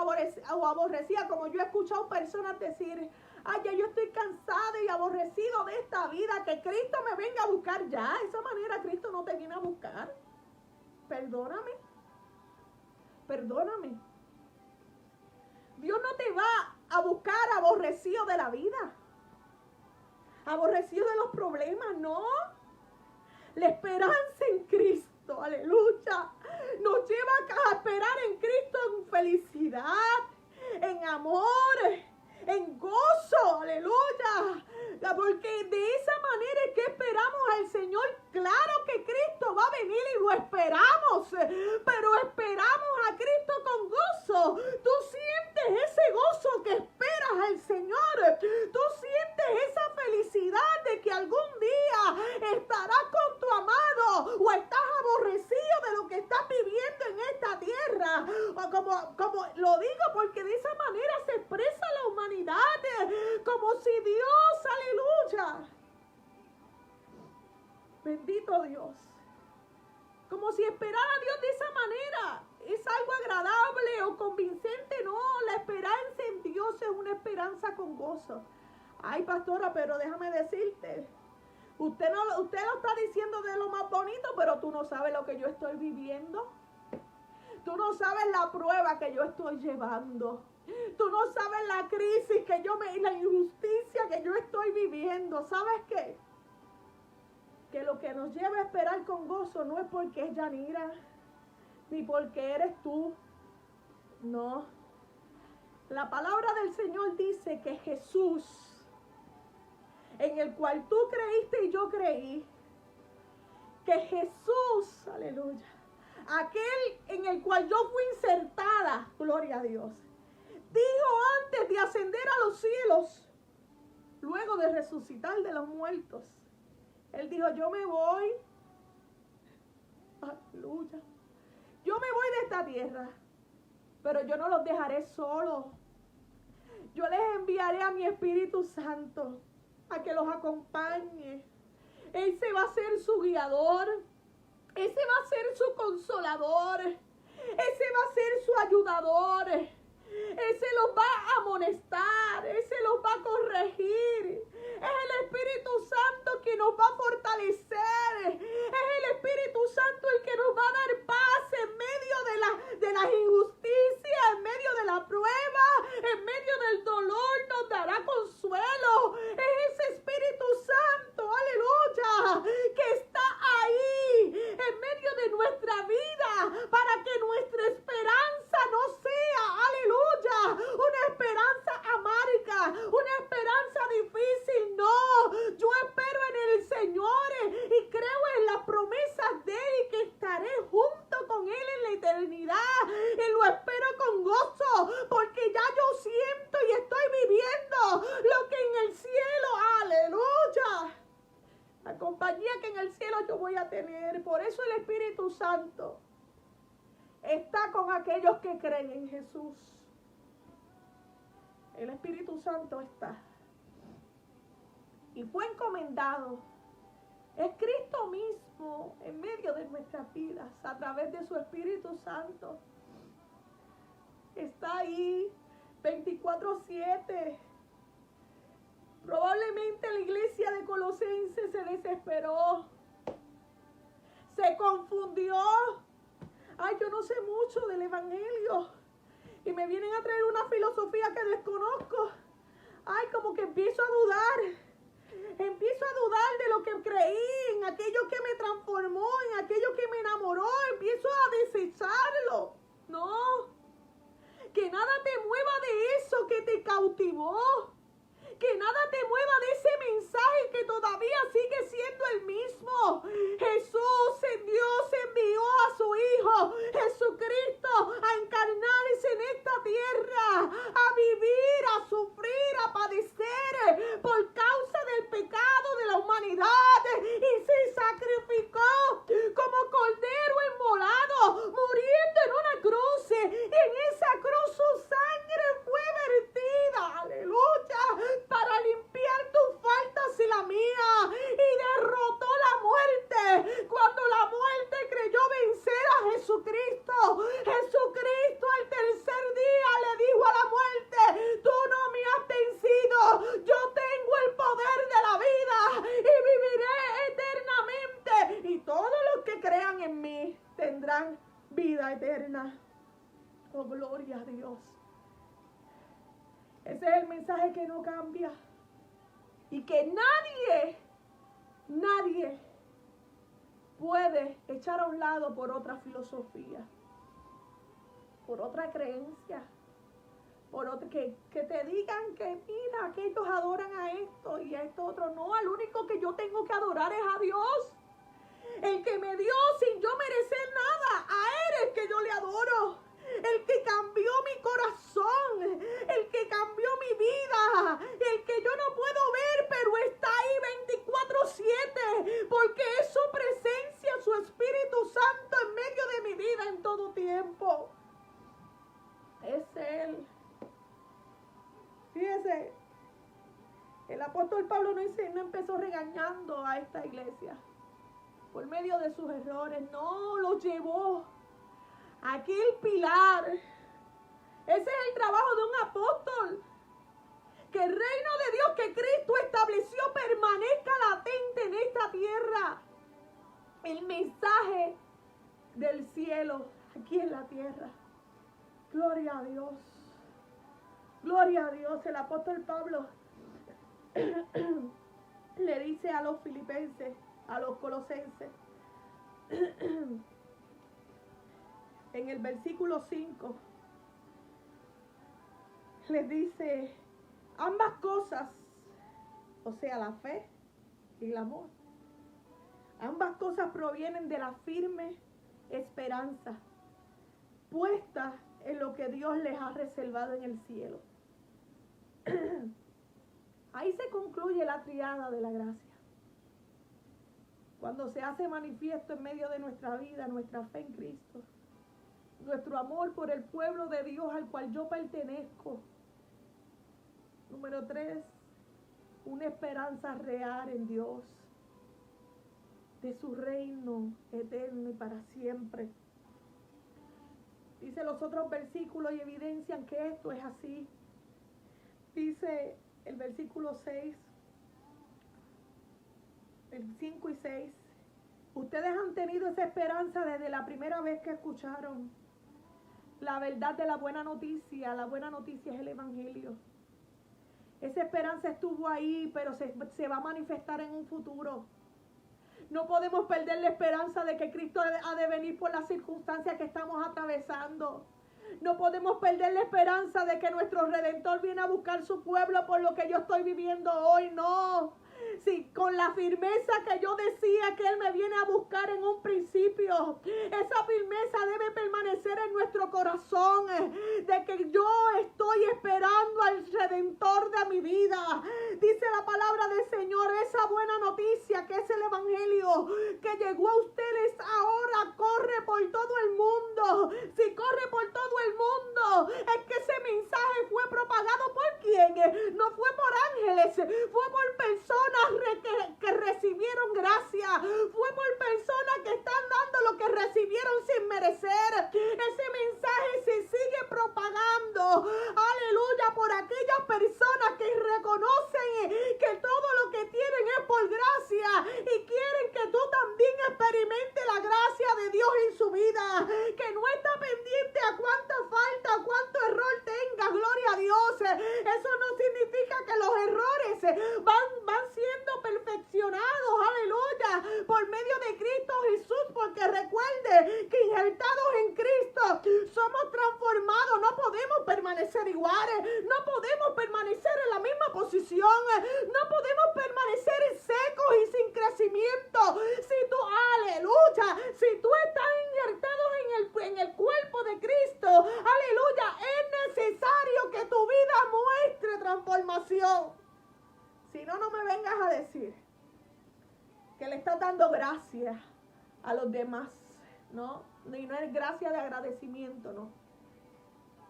S1: aborrecida, como yo he escuchado personas decir, ay, ya yo estoy cansado y aborrecido de esta vida, que Cristo me venga a buscar ya. De esa manera Cristo no te viene a buscar. Perdóname. Dios no te va a buscar aborrecido de la vida, aborrecido de los problemas, no. La esperanza en Cristo, aleluya, nos lleva a esperar en Cristo en felicidad, en amor, en gozo, aleluya. Porque de esa manera es que esperamos al Señor. Claro que Cristo va a venir y lo esperamos, pero esperamos a Cristo con gozo. Tú sientes ese gozo que esperas al Señor. Tú sientes esa felicidad de que algún día estarás con tu amado, o estás aborrecido de lo que estás viviendo en esta tierra. Como lo digo, porque de esa manera se expresa la humanidad, como si Dios, aleluya, bendito Dios, como si esperar a Dios de esa manera es algo agradable o convincente. No, la esperanza en Dios es una esperanza con gozo. Ay, pastora, pero déjame decirte, usted lo está diciendo de lo más bonito, pero tú no sabes lo que yo estoy viviendo. Tú no sabes la prueba que yo estoy llevando. Tú no sabes la crisis la injusticia que yo estoy viviendo. ¿Sabes qué? Que lo que nos lleva a esperar con gozo no es porque es Yanira, ni porque eres tú. No. La palabra del Señor dice que Jesús, en el cual tú creíste y yo creí, que Jesús, aleluya, aquel en el cual yo fui insertada, gloria a Dios, dijo antes de ascender a los cielos, luego de resucitar de los muertos, Él dijo, yo me voy, aleluya, yo me voy de esta tierra, pero yo no los dejaré solos. Yo les enviaré a mi Espíritu Santo a que los acompañe. Él se va a ser su guiador. Ese va a ser su consolador. Ese va a ser su ayudador. Ese los va a amonestar. Ese los va a corregir. Es el Espíritu Santo que nos va a fortalecer. Es el Espíritu Santo el que nos va a dar paz en medio de las injusticias, en medio de la prueba, en medio del dolor. Nos dará consuelo. Es ese Espíritu Santo, aleluya, que está ahí en medio de nuestra vida para que nuestra esperanza no sea, aleluya, una esperanza amarga, una esperanza difícil. No, yo espero en el Señor y creo en las promesas de Él y que estaré junto con Él en la eternidad. Y lo espero con gozo porque ya yo siento y estoy viviendo lo que en el está con aquellos que creen en Jesús. El Espíritu Santo está. Y fue encomendado. Es Cristo mismo en medio de nuestras vidas, a través de su Espíritu Santo. Está ahí 24/7. Probablemente la iglesia de Colosenses se desesperó. Se confundió. Ay, yo no sé mucho del Evangelio. Y me vienen a traer una filosofía que desconozco. Ay, como que empiezo a dudar. Empiezo a dudar de lo que creí, en aquello que me transformó, en aquello que me enamoró. Empiezo a desecharlo. No. Que nada te mueva de eso que te cautivó. Que nada te mueva de ese mensaje que todavía sigue siendo el mismo. Jesús, Dios envió a su Hijo Jesucristo a encarnarse en esta tierra, a vivir, a sufrir, a padecer por causa del pecado de la humanidad, y se sacrificó como cordero inmolado, muriendo en una cruz, y en esa cruz su sangre fue vertida, aleluya, para limpiar tus faltas y la mía, y derrotó la muerte cuando la muerte creyó vencer a Jesucristo. Jesucristo al tercer día le dijo a la muerte: tú no me has vencido, yo tengo el poder de la vida y viviré eternamente, y todos los que crean en mí tendrán vida eterna. Oh, gloria a Dios. Ese es el mensaje que no cambia. Y que nadie puede echar a un lado por otra filosofía, por otra creencia, por otra, que te digan que mira, que ellos adoran a esto y a esto otro. No, al único que yo tengo que adorar es a Dios. El que me dio sin yo merecer nada, a Él es que yo le adoro. El que cambió mi corazón, el que cambió mi vida, el que yo no puedo ver, pero está ahí 24/7, porque es su presencia, su Espíritu Santo en medio de mi vida en todo tiempo. Es Él. Fíjese, el apóstol Pablo no empezó regañando a esta iglesia por medio de sus errores, no, los llevó. Aquel pilar, ese es el trabajo de un apóstol. Que el reino de Dios que Cristo estableció permanezca latente en esta tierra. El mensaje del cielo aquí en la tierra. Gloria a Dios. Gloria a Dios. El apóstol Pablo le dice a los filipenses, a los colosenses, en el versículo 5, les dice: ambas cosas, o sea, la fe y el amor, ambas cosas provienen de la firme esperanza puesta en lo que Dios les ha reservado en el cielo. Ahí se concluye la triada de la gracia. Cuando se hace manifiesto en medio de nuestra vida nuestra fe en Cristo, nuestro amor por el pueblo de Dios al cual yo pertenezco. Número 3, una esperanza real en Dios, de su reino eterno y para siempre. Dice los otros versículos y evidencian que esto es así. Dice el versículo 6, el 5 y 6. Ustedes han tenido esa esperanza desde la primera vez que escucharon la verdad de la buena noticia. La buena noticia es el Evangelio. Esa esperanza estuvo ahí, pero se va a manifestar en un futuro. No podemos perder la esperanza de que Cristo ha de venir por las circunstancias que estamos atravesando. No podemos perder la esperanza de que nuestro Redentor viene a buscar su pueblo por lo que yo estoy viviendo hoy. No. Sí, con la firmeza que yo decía que Él me viene a buscar en un principio, esa firmeza debe permanecer en nuestro corazón, de que yo estoy esperando al Redentor de mi vida. Dice la palabra del Señor, esa buena noticia que es el Evangelio, que llegó a ustedes ahora, corre por todo el mundo. Si corre prevalecer. Ese mensaje se sigue propagando, aleluya, por aquellas personas que reconocen que todo lo que tienen es por gracia y quieren que tú también experimentes la gracia de Dios en su vida, que no está pendiente a cuánta falta, cuánto error tenga, gloria a Dios. Eso no significa que los errores van siendo perfeccionados, aleluya, por medio de Cristo Jesús, porque recuerde que injertados en Cristo somos transformados, no podemos permanecer iguales, no podemos permanecer en la misma posición, no podemos permanecer secos y sin crecimiento. Si tú, aleluya, si tú estás injertado en el cuerpo de Cristo, aleluya, es necesario que tu vida muestre transformación. Si no, no me vengas a decir que le estás dando gracias a los demás, ¿no? Y no es gracia de agradecimiento, ¿no?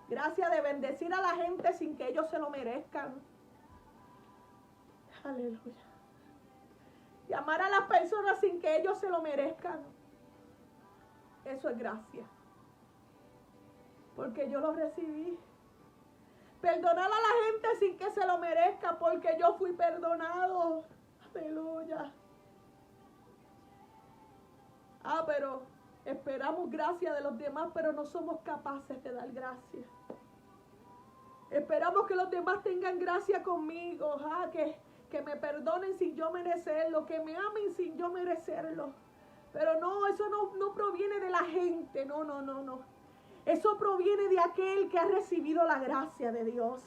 S1: Gracia de bendecir a la gente sin que ellos se lo merezcan. Aleluya. Y amar a las personas sin que ellos se lo merezcan. Eso es gracia. Porque yo lo recibí. Perdonar a la gente sin que se lo merezca, porque yo fui perdonado. Aleluya. Pero esperamos gracia de los demás, pero no somos capaces de dar gracia. Esperamos que los demás tengan gracia conmigo, que me perdonen sin yo merecerlo, que me amen sin yo merecerlo. Pero no, eso no proviene de la gente, no. Eso proviene de aquel que ha recibido la gracia de Dios.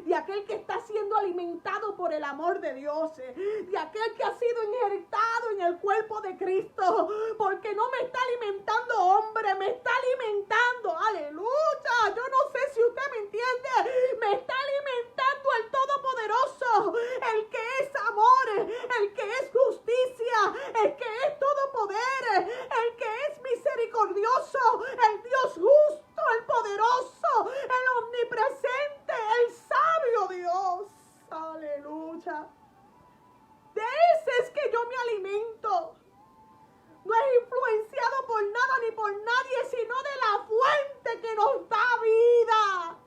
S1: De aquel que está siendo alimentado por el amor de Dios, de aquel que ha sido injertado en el cuerpo de Cristo, porque no me está alimentando hombre, me está alimentando, aleluya, yo no sé si usted me entiende, me está alimentando el Todopoderoso, el que es amor, el que es justicia, el que es todo poder, el que es misericordioso, el Dios justo, el poderoso, el omnipresente, el sabio Dios, aleluya. De ese es que yo me alimento. No es influenciado por nada ni por nadie, sino de la fuente que nos da vida,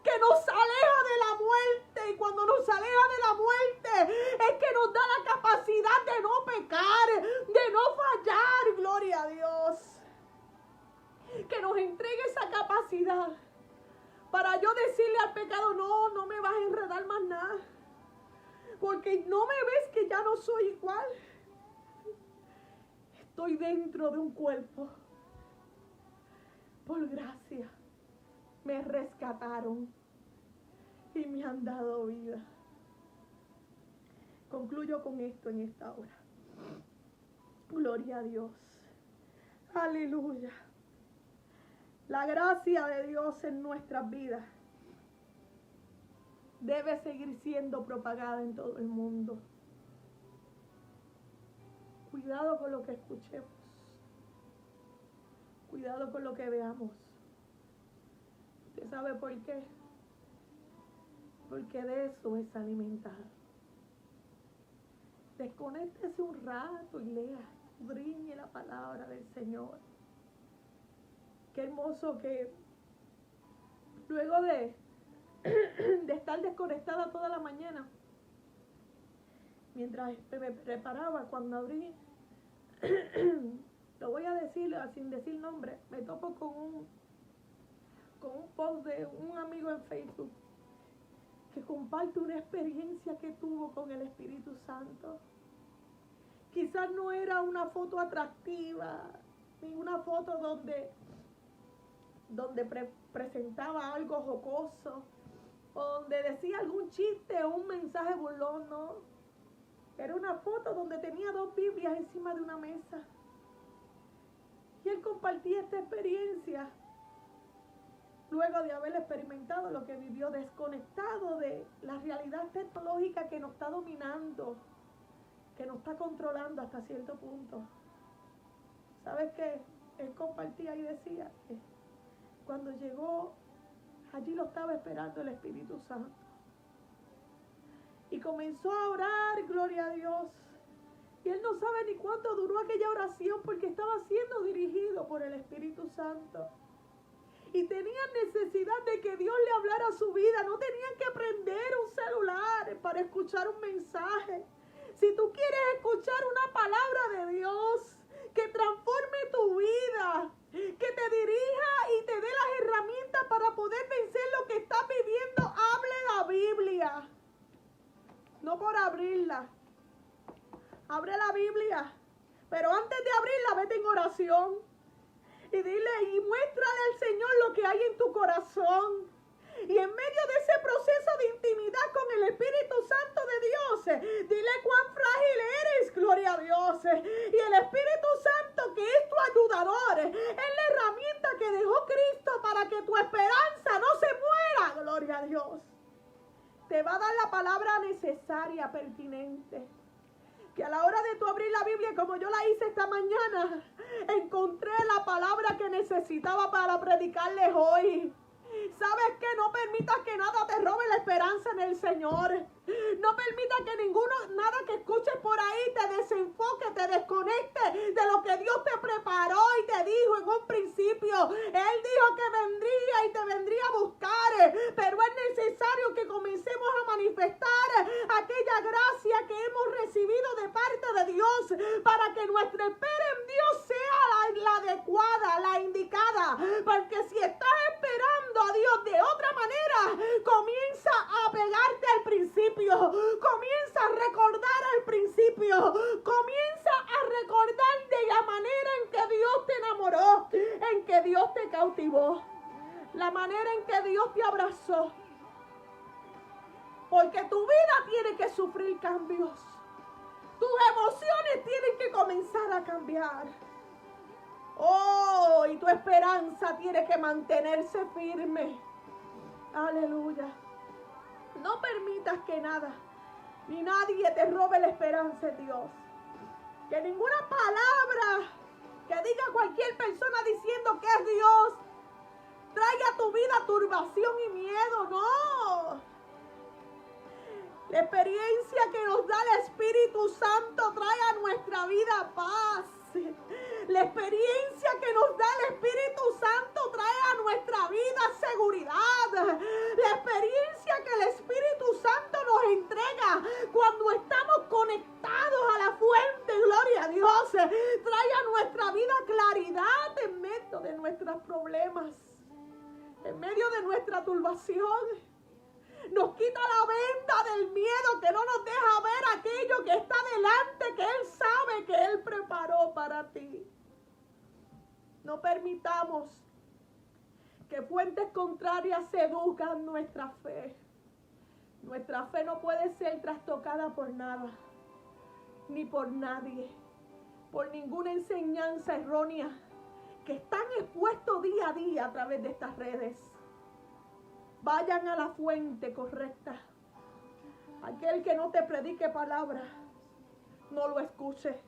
S1: que nos aleja de la muerte. Y cuando nos aleja de la muerte es que nos da la capacidad de no pecar, de no fallar, gloria a Dios. Que nos entregue esa capacidad para yo decirle al pecado, no me vas a enredar más nada, porque no me ves que ya no soy igual. Estoy dentro de un cuerpo. Por gracia me rescataron y me han dado vida. Concluyo con esto en esta hora. Gloria a Dios. Aleluya. La gracia de Dios en nuestras vidas debe seguir siendo propagada en todo el mundo. Cuidado con lo que escuchemos. Cuidado con lo que veamos. ¿Usted sabe por qué? Porque de eso es alimentar. Desconéctese un rato y lea, escudriñe la palabra del Señor. Qué hermoso que luego de estar desconectada toda la mañana, mientras me preparaba, cuando abrí, lo voy a decir sin decir nombre, me topo con un post de un amigo en Facebook que comparte una experiencia que tuvo con el Espíritu Santo. Quizás no era una foto atractiva, ni una foto donde presentaba algo jocoso, o donde decía algún chiste o un mensaje burlón, no. Era una foto donde tenía 2 Biblias encima de una mesa. Y él compartía esta experiencia luego de haber experimentado lo que vivió, desconectado de la realidad tecnológica que nos está dominando, que nos está controlando hasta cierto punto. ¿Sabes qué? Él compartía y decía que cuando llegó, allí lo estaba esperando el Espíritu Santo. Y comenzó a orar, gloria a Dios. Y él no sabe ni cuánto duró aquella oración porque estaba siendo dirigido por el Espíritu Santo. Y tenían necesidad de que Dios le hablara a su vida. No tenían que prender un celular para escuchar un mensaje. Si tú quieres escuchar una palabra de Dios que transforme tu vida, que te dirija y te dé las herramientas para poder vencer lo que estás viviendo, hable la Biblia. No por abrirla. Abre la Biblia. Pero antes de abrirla, vete en oración. Y dile y muéstrale al Señor lo que hay en tu corazón. Y en medio de ese proceso de intimidad con el Espíritu Santo de Dios, dile cuán frágil eres, gloria a Dios. Y el Espíritu Santo, que es tu ayudador, es la herramienta que dejó Cristo para que tu esperanza no se muera, gloria a Dios. Te va a dar la palabra necesaria, pertinente. Que a la hora de tú abrir la Biblia, como yo la hice esta mañana, encontré la palabra que necesitaba para predicarles hoy. ¿Sabes qué? No permitas que nada te robe la esperanza en el Señor. No permitas que nada que escuches por ahí te desenfoque, te desconecte de lo que Dios te preparó y te dijo en un principio. Él dijo que vendría y te vendría a buscar. Pero es necesario que comencemos a manifestar aquella gracia que hemos recibido de parte de Dios para que nuestra espera en Dios sea la adecuada, la indicada. Porque si estás esperando a Dios de otra manera, comienza a pegarte al principio, comienza a recordar al principio, comienza a recordar de la manera en que Dios te enamoró, en que Dios te cautivó, la manera en que Dios te abrazó. Porque tu vida tiene que sufrir cambios, tus emociones tienen que comenzar a cambiar. Oh, y tu esperanza tiene que mantenerse firme. Aleluya. No permitas que nada ni nadie te robe la esperanza en Dios. Que ninguna palabra que diga cualquier persona diciendo que es Dios traiga a tu vida turbación y miedo. No. La experiencia que nos da el Espíritu Santo trae a nuestra vida paz. La experiencia que nos da el Espíritu Santo trae a nuestra vida seguridad. La experiencia que el Espíritu Santo nos entrega cuando estamos conectados a la fuente, gloria a Dios, trae a nuestra vida claridad en medio de nuestros problemas, en medio de nuestra turbación. Nos quita la venda del miedo que no nos deja ver aquello que está delante, que Él sabe que Él preparó para ti. No permitamos que fuentes contrarias seduzcan nuestra fe. Nuestra fe no puede ser trastocada por nada, ni por nadie, por ninguna enseñanza errónea que están expuestos día a día a través de estas redes. Vayan a la fuente correcta. Aquel que no te predique palabra, no lo escuche.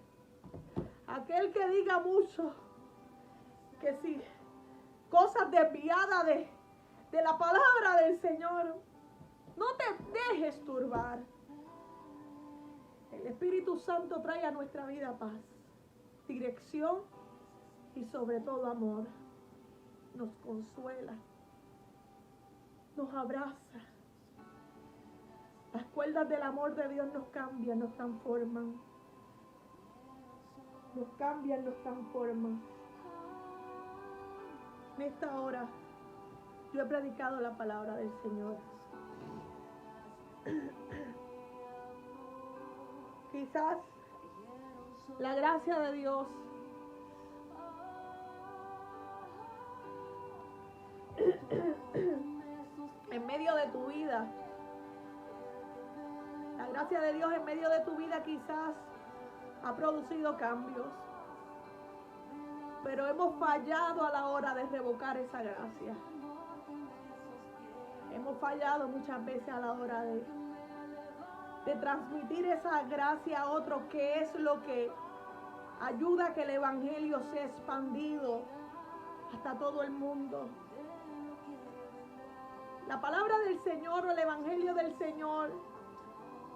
S1: Aquel que diga mucho, que sí, cosas desviadas de la palabra del Señor, no te dejes turbar. El Espíritu Santo trae a nuestra vida paz, dirección y sobre todo amor. Nos consuela, nos abraza. Las cuerdas del amor de Dios nos cambian, nos transforman. Nos cambian, nos transforman. En esta hora yo he predicado la palabra del Señor. Quizás la gracia de Dios en medio de tu vida, la gracia de Dios en medio de tu vida quizás ha producido cambios, pero hemos fallado a la hora de revocar esa gracia. Hemos fallado muchas veces a la hora de transmitir esa gracia a otros, que es lo que ayuda a que el Evangelio sea expandido hasta todo el mundo. La palabra del Señor o el Evangelio del Señor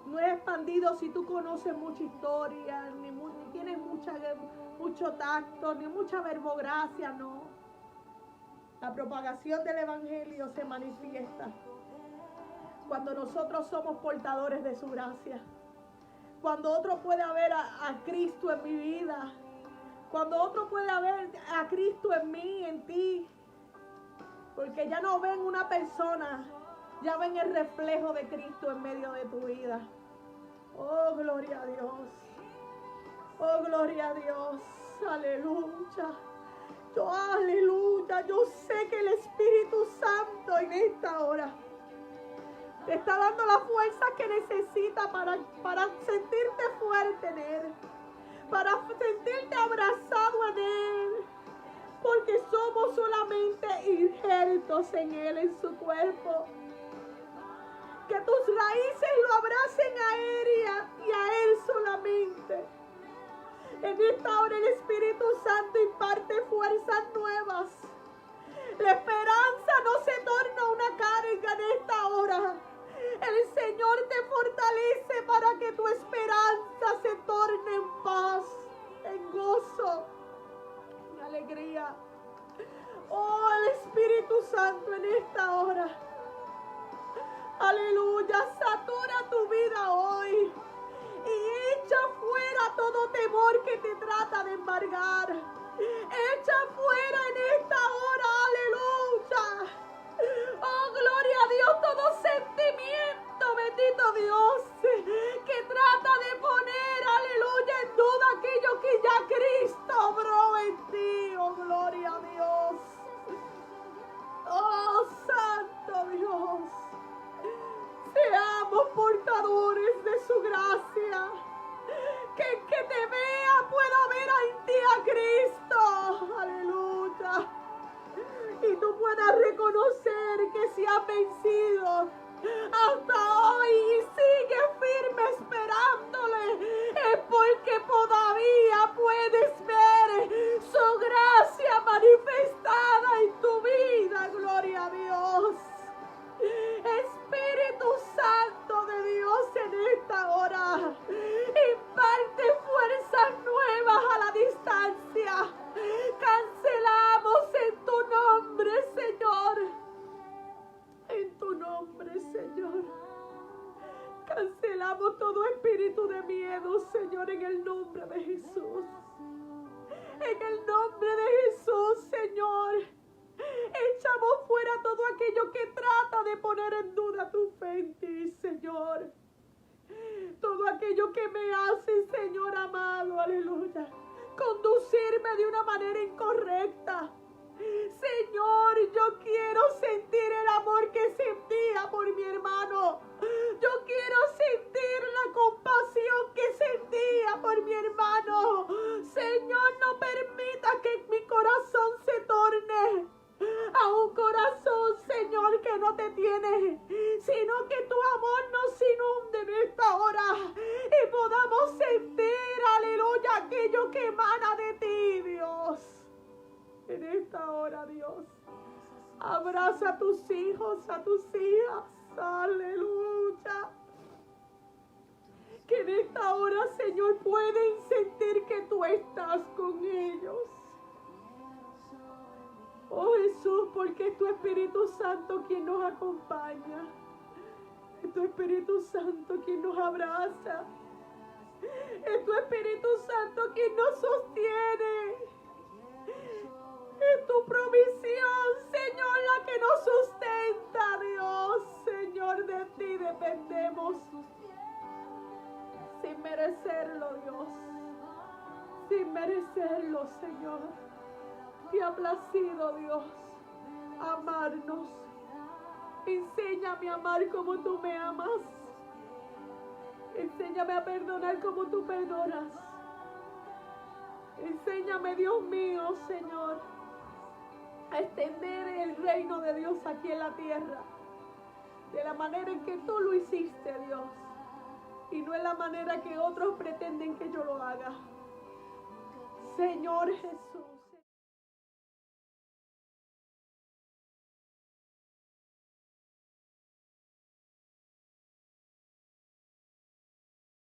S1: No es expandido si tú conoces mucha historia, ni tienes mucho tacto, ni mucha verbogracia, no. La propagación del Evangelio se manifiesta cuando nosotros somos portadores de su gracia. Cuando otro puede ver a Cristo en mi vida. Cuando otro puede ver a Cristo en mí, en ti. Porque ya no ven una persona, ya ven el reflejo de Cristo en medio de tu vida. Oh, gloria a Dios. Oh, gloria a Dios. Aleluya. Aleluya. Yo sé que el Espíritu Santo en esta hora te está dando la fuerza que necesita para sentirte fuerte en Él. Para sentirte abrazado en Él. Porque somos solamente injertos en Él, en su cuerpo. Que tus raíces lo abracen a Él y a Él solamente. En esta hora el Espíritu Santo imparte fuerzas nuevas. La esperanza no se torna una carga en esta hora. El Señor te fortalece para que tu esperanza se torne en paz, en gozo, en alegría. Oh, el Espíritu Santo en esta hora. Aleluya, satura tu vida hoy y echa fuera todo temor que te trata de embargar. Echa fuera en esta hora, aleluya. Oh, gloria a Dios, todo sentimiento, bendito Dios, que trata de poner, aleluya, en duda aquello que ya Cristo obró en ti. Oh, gloria a Dios. Oh, santo Dios. Seamos portadores de su gracia. Que te vea pueda ver en ti a Cristo. Aleluya. Y tú puedas reconocer que si has vencido hasta hoy y sigues firme esperándole, es porque todavía puedes ver su gracia manifestada en tu vida. Gloria a Dios. Espíritu Santo de Dios en esta hora, imparte fuerzas nuevas a la distancia. Cancelamos en tu nombre, Señor. En tu nombre, Señor. Cancelamos todo espíritu de miedo, Señor, en el nombre de Jesús. En el nombre de Jesús, Señor. Echamos fuera todo aquello que trata de poner en duda tu fe en ti, Señor. Todo aquello que me hace, Señor amado, aleluya, conducirme de una manera incorrecta. Señor, yo quiero sentir el amor que sentía por mi hermano. Yo quiero sentir la compasión que sentía por mi hermano. Señor, no permita que mi corazón se torne a un corazón, Señor, que no te tiene, sino que tu amor nos inunde en esta hora y podamos sentir, aleluya, aquello que emana de ti, Dios. En esta hora, Dios, abraza a tus hijos, a tus hijas, aleluya. Que en esta hora, Señor, pueden sentir que tú estás con ellos. Oh Jesús, porque es tu Espíritu Santo quien nos acompaña. Es tu Espíritu Santo quien nos abraza. Es tu Espíritu Santo quien nos sostiene. Es tu provisión, Señor, la que nos sustenta, Dios. Señor, de ti dependemos. Sin merecerlo, Dios. Sin merecerlo, Señor. Te ha placido, Dios, amarnos. Enséñame a amar como tú me amas. Enséñame a perdonar como tú perdonas. Enséñame, Dios mío, Señor, a extender el reino de Dios aquí en la tierra, de la manera en que tú lo hiciste, Dios, y no en la manera que otros pretenden que yo lo haga. Señor Jesús.